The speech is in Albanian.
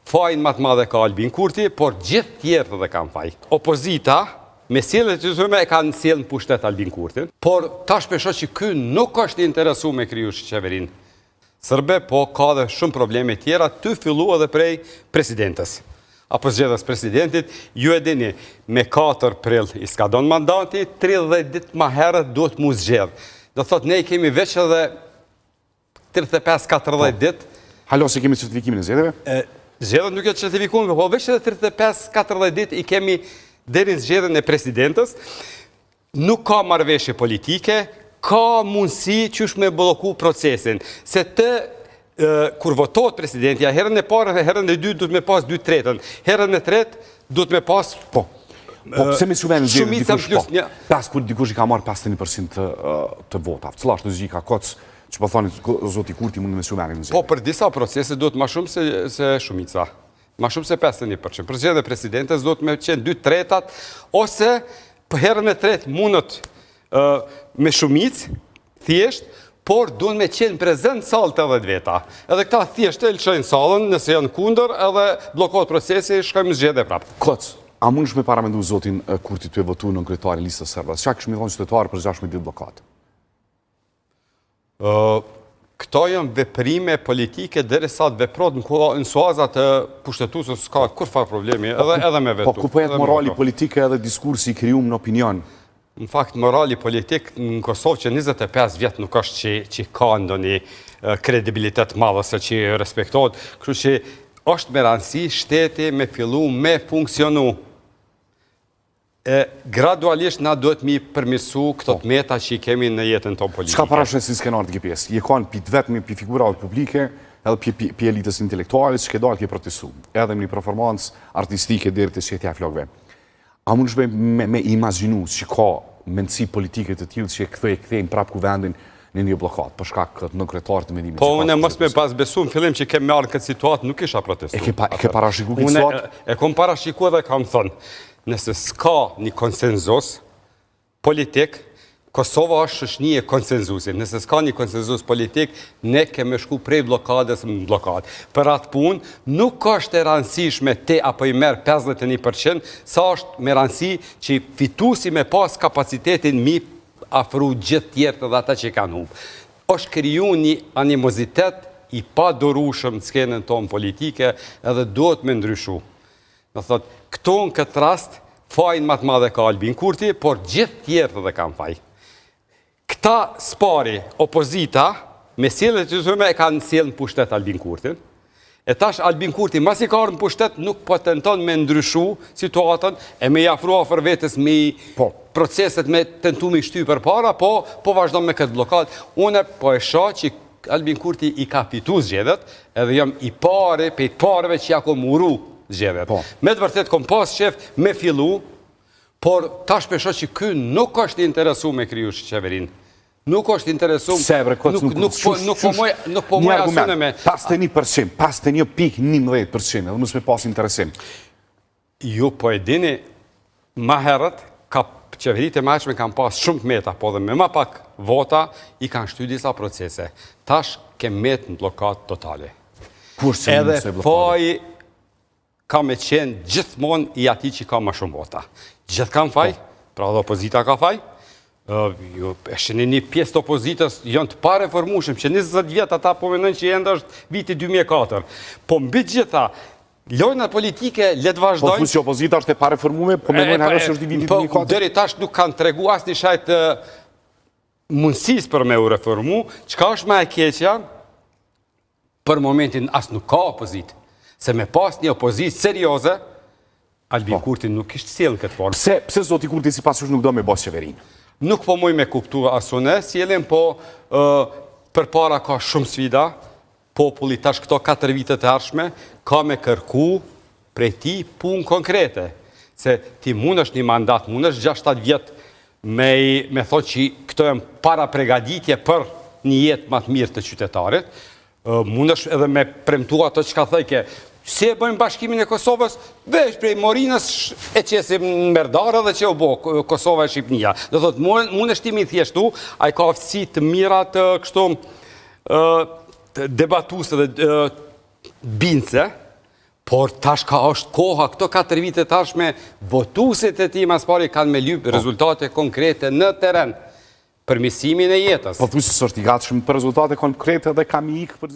fajin më të madhe ka Albin Kurti, por gjithë tjerët dhe kanë faj. Opozita, me sjelljet që thume e kanë sjellë në pushtet Albin Kurtin, por tash pesho që ky nuk është interesu me kriju qeverinë sërbe, po ka dhe shumë probleme tjera, të fillu edhe prej presidentës. Apo zgjedhës presidentit, ju e dini, me 4 prill i s'ka donë mandati, 30 ditë ma herët duhet mu zgjedhë. Do thot, ne i kemi veç edhe 35-40 ditë. Halo, se kemi certifikimin e zgjedhjeve? Zgjedhët nuk e certifikuar, po veç edhe 35-40 ditë i kemi deri në zgjedhjen e presidentës. Nuk ka marrëveshje politike, ka mundësi qysh me bloku procesin. Se kur votohet presidentja, herën e parë dhe herën e dytë duhet me pas 2/3. Herën e tretë duhet me pas... Po pse me suvenin zgjedhje dikush po? Pas kur dikush i ka marrë 51% të votave. Cila është logjika kocë që po thoni zoti Kurti mund me suvenin zgjedhje? Po për disa procese duhet ma shumë se shumica. Ma shumë se 51%. Për zgjedhje presidentës duhet me qenë 2/3 ose për herën e tretë mundët me shumicë, thjesht, por duhet me qenë prezent salë të 10 veta. Edhe këta thjesht e lëshojnë salën, nëse janë kundër, edhe blokohet procesi, shkojmë zgjedhje prapë. Koc, a mund shme paramendu zotin Kurti të e votu në kryetarin listës serbas? Qa këshme thonë qytetarë për 16 ditë blokat? Këto janë veprime politike deri sa të veprot në suazat të pushtetusës, s'ka kur farë problemi, edhe me vetu. Po ku po jetë morali politike edhe diskursi i kryum në opinion? Në fakt, morali politik në Kosovë që 25 vjetë nuk është që ka ndonjë kredibilitet madhe se që respektohet, kështu që është me rëndësi shteti me fillu me funksionu. Gradualisht na duhet mi përmirësu këto të meta që i kemi në jetën tonë politike. Çka parashën si skenar të GPS? Je kanë pi vetëm pi figura publike, edhe pi elitës intelektuale që ke dalë ke protestu, edhe në performancë artistike deri te shjetja e flokëve. A mund shme me imaginu që ka mendësi politike të tillë që kthejnë prapë kuvendin në një blokat, për shkak në kryetar të mendimit. Po unë mos me pas besu në fillim që kemë marrë këtë situatë, nuk isha protestu. E ke parashiku këtë situatë? E kom parashiku dhe kam thënë, nëse s'ka një konsenzus politik, Kosova është shëshnije konsenzusit. Nëse s'ka një konsenzus politik, ne keme shku prej blokadës në blokadë. Për atë punë, nuk është e rëndësishme te apo i merë 51%, sa është me rëndësi që fitusi me pas kapacitetin mi afru gjithë tjertë dhe ata që kanë humbë. është kriju një animozitet i pa dorushëm në skenën tonë politike edhe duhet me ndryshu. Në thot, këto në këtë rast, fajnë më të madhe ka Albin Kurti, por gjithë tjertë dhe kanë faj. Këta spari, opozita, me sjelljet që thume e kanë sjellë në pushtet Albin Kurtin. E tash Albin Kurti, mas i ka arë në pushtet, nuk po tenton me ndryshu situatën, e me jafrua për vetës me proceset me tentu me shty për para, po vazhdo me këtë blokad. Une po e shoh që Albin Kurti i ka fitu zgjedhjet, edhe jam i pare, pe i pareve që ja kom uru zgjedhjet. Me të vërtet kom pas shef me fillu, por tash pe shoh që ky nuk është interesu me kriju qeverinë. Nuk është interesu, nuk po moj asune me... 51%, 51.11%, edhe mësë me pas interesim. Ju po e dini, ma herët, qeverit e maqme kanë pas shumë të meta, po dhe me ma pak vota, i kanë shty disa procese. Tash ke met në blokat totale. Edhe faj ka me qenë gjithmon i ati që ka ma shumë vota. Gjithë kanë faj, pra dhe opozita ka faj, e shëni një pjesë të opozitës janë të pare formushëm, që 20 vjetë ata po menën që jendë është viti 2004. Po mbi gjitha, lojna politike letë vazhdojnë... Po fusë që opozita është e pare formume, po menën herës është viti 2004? Po deri tash nuk kanë tregu asë një shajtë mundësis për me u reformu, qka është me e keqja, për momentin asë nuk ka opozit, se me pas një opozit serioze, Albin Kurti nuk ishtë sjellë këtë formë. Pse zoti Kurti si pasush nuk do me bas qeverinë? Nuk po muj me kuptu asune, sjellën, po për para ka shumë sfida, populli tash këto 4 vitet e arshme, ka me kërku prej ti punë konkrete. Se ti mund është një mandat, mund është 6-7 vjetë me thot që këto e më para pregaditje për një jetë më të mirë të qytetarit, mund është edhe me premtu ato që ka thëjke, si e bëjmë bashkimin e Kosovës, veç prej Morinës e qesim në Merdarë dhe që o bo Kosova e Shqipnia. Dhe thot, mund është timi thjeshtu, a i ka aftësi të mirat kështu debatusë dhe bince, Por tash ka është koha, këto 4 vite tashme, votuesit e ti mas pari kanë me lyp rezultate konkrete në teren, përmisimin e jetës. Po thuaj se është i gatshëm për rezultate konkrete dhe kam i ikë për